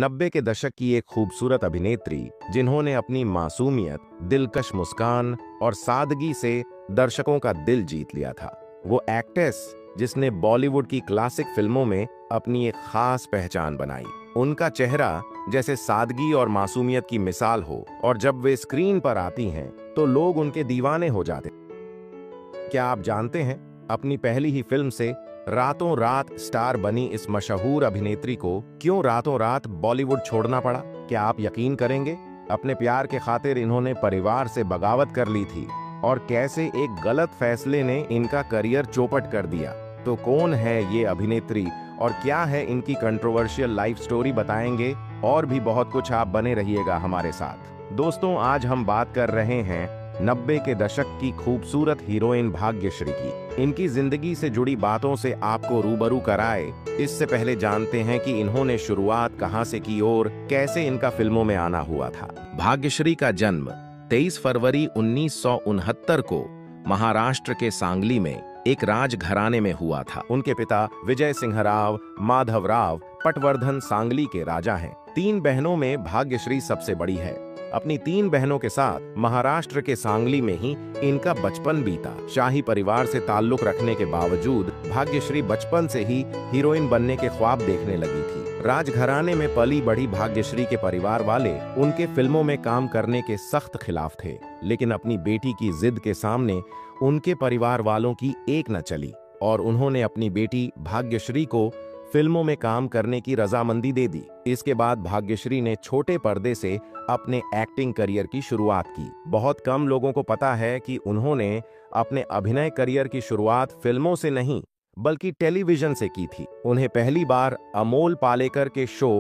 90 के दशक की एक खूबसूरत अभिनेत्री जिन्होंने अपनी मासूमियत, दिलकश मुस्कान और सादगी से दर्शकों का दिल जीत लिया था। वो एक्ट्रेस जिसने बॉलीवुड की क्लासिक फिल्मों में अपनी एक खास पहचान बनाई। उनका चेहरा जैसे सादगी और मासूमियत की मिसाल हो और जब वे स्क्रीन पर आती हैं तो लोग उनके दीवाने हो जाते। क्या आप जानते हैं, अपनी पहली ही फिल्म से रातों रात स्टार बनी इस मशहूर अभिनेत्री को क्यों रातों रात बॉलीवुड छोड़ना पड़ा? क्या आप यकीन करेंगे, अपने प्यार के खातिर इन्होंने परिवार से बगावत कर ली थी और कैसे एक गलत फैसले ने इनका करियर चौपट कर दिया। तो कौन है ये अभिनेत्री और क्या है इनकी कंट्रोवर्शियल लाइफ स्टोरी, बताएंगे। और भी बहुत कुछ, आप बने रहिएगा हमारे साथ। दोस्तों, आज हम बात कर रहे हैं 90 के दशक की खूबसूरत हीरोइन भाग्यश्री की। इनकी जिंदगी से जुड़ी बातों से आपको रूबरू कराए इससे पहले जानते हैं कि इन्होंने शुरुआत कहां से की और कैसे इनका फिल्मों में आना हुआ था। भाग्यश्री का जन्म 23 फरवरी 1969 को महाराष्ट्र के सांगली में एक राजघराने में हुआ था। उनके पिता विजय सिंह राव माधवराव पटवर्धन सांगली के राजा हैं। 3 बहनों में भाग्यश्री सबसे बड़ी है। अपनी 3 बहनों के साथ महाराष्ट्र के सांगली में ही इनका बचपन बीता। शाही परिवार से ताल्लुक रखने के बावजूद भाग्यश्री बचपन से ही हीरोइन बनने के ख्वाब देखने लगी थी। राजघराने में पली बढ़ी भाग्यश्री के परिवार वाले उनके फिल्मों में काम करने के सख्त खिलाफ थे, लेकिन अपनी बेटी की जिद के सामने उनके परिवार वालों की एक न चली और उन्होंने अपनी बेटी भाग्यश्री को फिल्मों में काम करने की रजामंदी दे दी। इसके बाद भाग्यश्री ने छोटे पर्दे से अपने एक्टिंग करियर की शुरुआत की। बहुत कम लोगों को पता है कि उन्होंने अपने अभिनय करियर की शुरुआत फिल्मों से नहीं बल्कि टेलीविजन से की थी। उन्हें पहली बार अमोल पालेकर के शो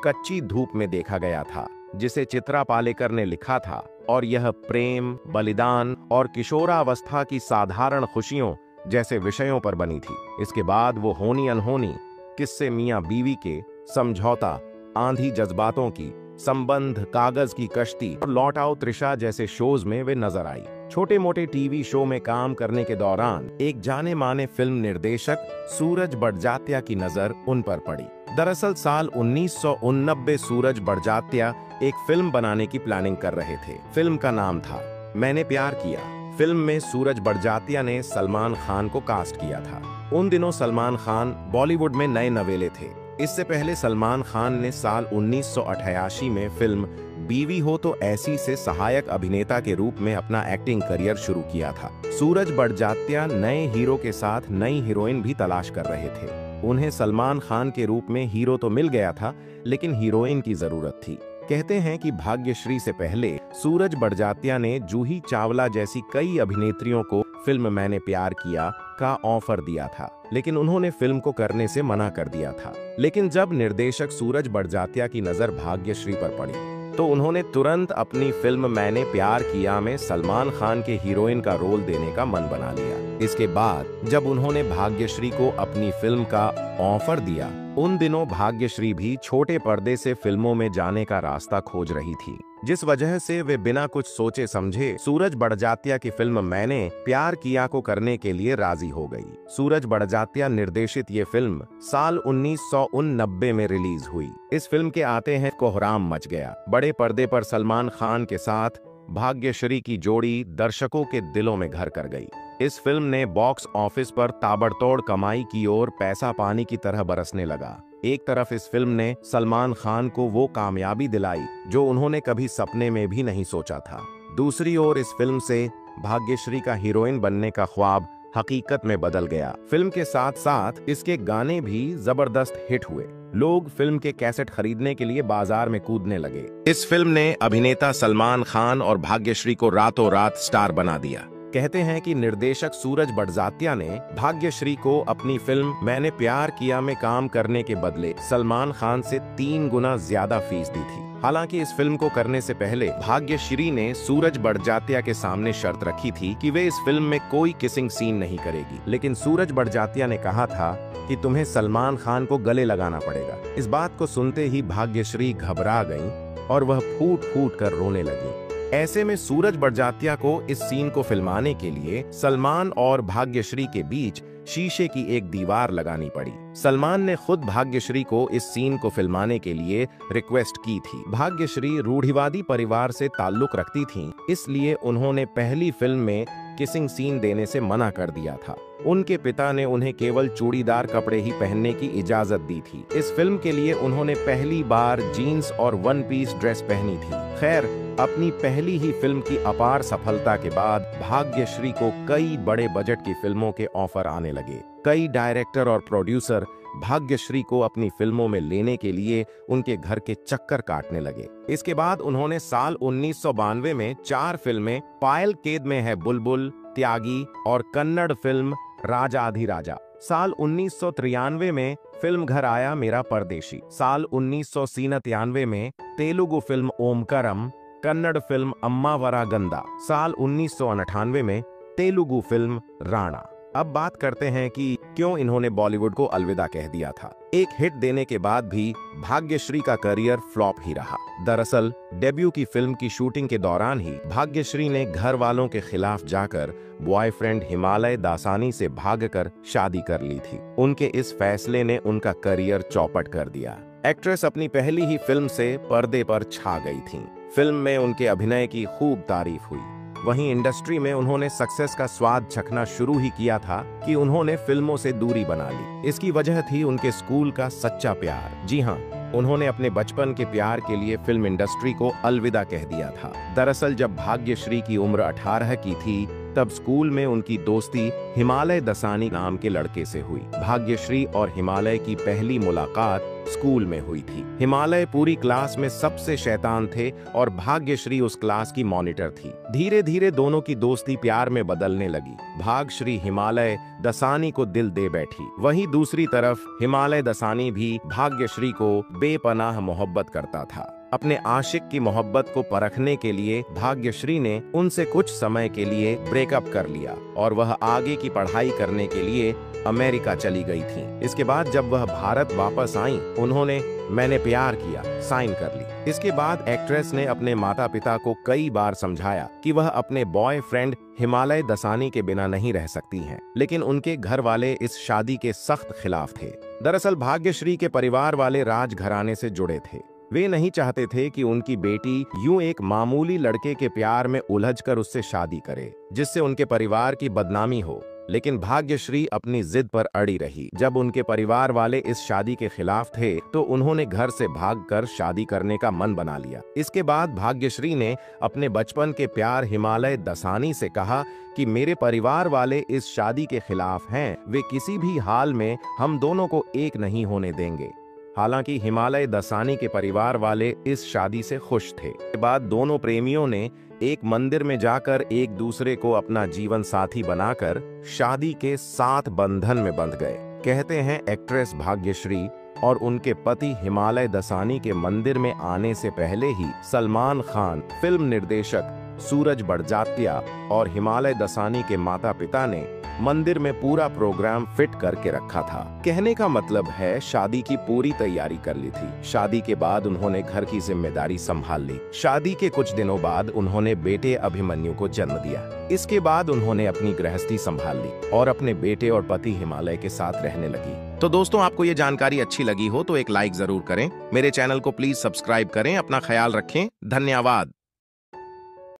कच्ची धूप में देखा गया था, जिसे चित्रा पालेकर ने लिखा था, और यह प्रेम, बलिदान और किशोरावस्था की साधारण खुशियों जैसे विषयों पर बनी थी। इसके बाद वो होनी अनहोनी, किस्से मियां बीवी के, समझौता, आंधी जज्बातों की, संबंध, कागज की कश्ती और लौट आओ त्रिशा जैसे शोज में वे नजर आई। छोटे मोटे टीवी शो में काम करने के दौरान एक जाने माने फिल्म निर्देशक सूरज बड़जात्या की नजर उन पर पड़ी। दरअसल साल 1989 सूरज बड़जात्या एक फिल्म बनाने की प्लानिंग कर रहे थे। फिल्म का नाम था मैंने प्यार किया। फिल्म में सूरज बड़जात्या ने सलमान खान को कास्ट किया था। उन दिनों सलमान खान बॉलीवुड में नए नवेले थे। इससे पहले सलमान खान ने साल 1988 में फिल्म बीवी हो तो ऐसी से सहायक अभिनेता के रूप में अपना एक्टिंग करियर शुरू किया था। सूरज बड़जात्या नए हीरो के साथ नई हीरोइन भी तलाश कर रहे थे। उन्हें सलमान खान के रूप में हीरो तो मिल गया था, लेकिन हीरोइन की जरूरत थी। कहते हैं कि भाग्यश्री से पहले सूरज बड़जात्या ने जूही चावला जैसी कई अभिनेत्रियों को फिल्म मैंने प्यार किया का ऑफर दिया था, लेकिन उन्होंने फिल्म को करने से मना कर दिया था। लेकिन जब निर्देशक सूरज बड़जात्या की नजर भाग्यश्री पर पड़ी तो उन्होंने तुरंत अपनी फिल्म मैंने प्यार किया में सलमान खान के हीरोइन का रोल देने का मन बना लिया। इसके बाद जब उन्होंने भाग्यश्री को अपनी फिल्म का ऑफर दिया, उन दिनों भाग्यश्री भी छोटे पर्दे से फिल्मों में जाने का रास्ता खोज रही थी, जिस वजह से वे बिना कुछ सोचे समझे सूरज बड़जात्या की फिल्म मैंने प्यार किया को करने के लिए राजी हो गई। सूरज बड़जात्या निर्देशित ये फिल्म साल 1989 में रिलीज हुई। इस फिल्म के आते हैं कोहराम मच गया। बड़े पर्दे पर सलमान खान के साथ भाग्यश्री की जोड़ी दर्शकों के दिलों में घर कर गई। इस फिल्म ने बॉक्स ऑफिस पर ताबड़तोड़ कमाई की और पैसा पानी की तरह बरसने लगा। एक तरफ इस फिल्म ने सलमान खान को वो कामयाबी दिलाई जो उन्होंने कभी सपने में भी नहीं सोचा था। दूसरी ओर इस फिल्म से भाग्यश्री का हीरोइन बनने का ख्वाब हकीकत में बदल गया। फिल्म के साथ साथ इसके गाने भी जबरदस्त हिट हुए। लोग फिल्म के कैसेट खरीदने के लिए बाजार में कूदने लगे। इस फिल्म ने अभिनेता सलमान खान और भाग्यश्री को रातों रात स्टार बना दिया। कहते हैं कि निर्देशक सूरज बड़जात्या ने भाग्यश्री को अपनी फिल्म मैंने प्यार किया में काम करने के बदले सलमान खान से 3 गुना ज्यादा फीस दी थी। हालांकि इस फिल्म को करने से पहले भाग्यश्री ने सूरज बड़जात्या के सामने शर्त रखी थी कि वे इस फिल्म में कोई किसिंग सीन नहीं करेगी, लेकिन सूरज बड़जात्या ने कहा था कि तुम्हें सलमान खान को गले लगाना पड़ेगा। इस बात को सुनते ही भाग्यश्री घबरा गईं और वह फूट फूट कर रोने लगी। ऐसे में सूरज बड़जात्या को इस सीन को फिल्माने के लिए सलमान और भाग्यश्री के बीच शीशे की एक दीवार लगानी पड़ी। सलमान ने खुद भाग्यश्री को इस सीन को फिल्माने के लिए रिक्वेस्ट की थी। भाग्यश्री रूढ़िवादी परिवार से ताल्लुक रखती थीं, इसलिए उन्होंने पहली फिल्म में किसिंग सीन देने से मना कर दिया था। उनके पिता ने उन्हें केवल चूड़ीदार कपड़े ही पहनने की इजाजत दी थी। इस फिल्म के लिए उन्होंने पहली बार जीन्स और वन पीस ड्रेस पहनी थी। खैर, अपनी पहली ही फिल्म की अपार सफलता के बाद भाग्यश्री को कई बड़े बजट की फिल्मों के ऑफर आने लगे। कई डायरेक्टर और प्रोड्यूसर भाग्यश्री को अपनी फिल्मों में लेने के लिए उनके घर के चक्कर काटने लगे। इसके बाद उन्होंने साल 1992 में 4 फिल्में पायल कैद में है बुलबुल, त्यागी और कन्नड़ फिल्म राजाधिराजा। साल 1993 में फिल्म घर आया मेरा परदेशी। साल 1997 में तेलुगु फिल्म ओमकरम, कन्नड़ फिल्म अम्मा वरागंदा। साल 1998 में तेलुगु फिल्म राणा। अब बात करते हैं कि क्यों इन्होंने बॉलीवुड को अलविदा कह दिया था। एक हिट देने के बाद भी भाग्यश्री का करियर फ्लॉप ही रहा। दरअसल डेब्यू की फिल्म की शूटिंग के दौरान ही भाग्यश्री ने घर वालों के खिलाफ जाकर बॉयफ्रेंड हिमालय दासानी से भागकर शादी कर ली थी। उनके इस फैसले ने उनका करियर चौपट कर दिया। एक्ट्रेस अपनी पहली ही फिल्म से पर्दे पर छा गई थीं। फिल्म में उनके अभिनय की खूब तारीफ हुई। वहीं इंडस्ट्री में उन्होंने सक्सेस का स्वाद चखना शुरू ही किया था कि उन्होंने फिल्मों से दूरी बना ली। इसकी वजह थी उनके स्कूल का सच्चा प्यार। जी हाँ, उन्होंने अपने बचपन के प्यार के लिए फिल्म इंडस्ट्री को अलविदा कह दिया था। दरअसल जब भाग्यश्री की उम्र 18 की थी, तब स्कूल में उनकी दोस्ती हिमालय दसानी नाम के लड़के से हुई। भाग्यश्री और हिमालय की पहली मुलाकात स्कूल में हुई थी। हिमालय पूरी क्लास में सबसे शैतान थे और भाग्यश्री उस क्लास की मॉनिटर थी। धीरे धीरे दोनों की दोस्ती प्यार में बदलने लगी। भाग्यश्री हिमालय दसानी को दिल दे बैठी। वहीं दूसरी तरफ हिमालय दसानी भी भाग्यश्री को बेपनाह मोहब्बत करता था। अपने आशिक की मोहब्बत को परखने के लिए भाग्यश्री ने उनसे कुछ समय के लिए ब्रेकअप कर लिया और वह आगे की पढ़ाई करने के लिए अमेरिका चली गई थी। इसके बाद जब वह भारत वापस आईं, उन्होंने मैंने प्यार किया साइन कर ली। इसके बाद एक्ट्रेस ने अपने माता पिता को कई बार समझाया कि वह अपने बॉयफ्रेंड हिमालय दसानी के बिना नहीं रह सकती हैं, लेकिन उनके घर वाले इस शादी के सख्त खिलाफ थे। दरअसल भाग्यश्री के परिवार वाले राजघराने से जुड़े थे। वे नहीं चाहते थे कि उनकी बेटी यूं एक मामूली लड़के के प्यार में उलझकर उससे शादी करे, जिससे उनके परिवार की बदनामी हो। लेकिन भाग्यश्री अपनी जिद पर अड़ी रही। जब उनके परिवार वाले इस शादी के खिलाफ थे, तो उन्होंने घर से भागकर शादी करने का मन बना लिया। इसके बाद भाग्यश्री ने अपने बचपन के प्यार हिमालय दसानी से कहा कि मेरे परिवार वाले इस शादी के खिलाफ हैं, वे किसी भी हाल में हम दोनों को एक नहीं होने देंगे। हालांकि हिमालय दसानी के परिवार वाले इस शादी से खुश थे। इसके बाद दोनों प्रेमियों ने एक मंदिर में जाकर एक दूसरे को अपना जीवन साथी बनाकर शादी के 7 बंधन में बंध गए। कहते हैं एक्ट्रेस भाग्यश्री और उनके पति हिमालय दसानी के मंदिर में आने से पहले ही सलमान खान, फिल्म निर्देशक सूरज बड़जात्या और हिमालय दसानी के माता पिता ने मंदिर में पूरा प्रोग्राम फिट करके रखा था। कहने का मतलब है शादी की पूरी तैयारी कर ली थी। शादी के बाद उन्होंने घर की जिम्मेदारी संभाल ली। शादी के कुछ दिनों बाद उन्होंने बेटे अभिमन्यु को जन्म दिया। इसके बाद उन्होंने अपनी गृहस्थी संभाल ली और अपने बेटे और पति हिमालय के साथ रहने लगी। तो दोस्तों, आपको ये जानकारी अच्छी लगी हो तो एक लाइक जरूर करें। मेरे चैनल को प्लीज सब्सक्राइब करें। अपना ख्याल रखें। धन्यवाद।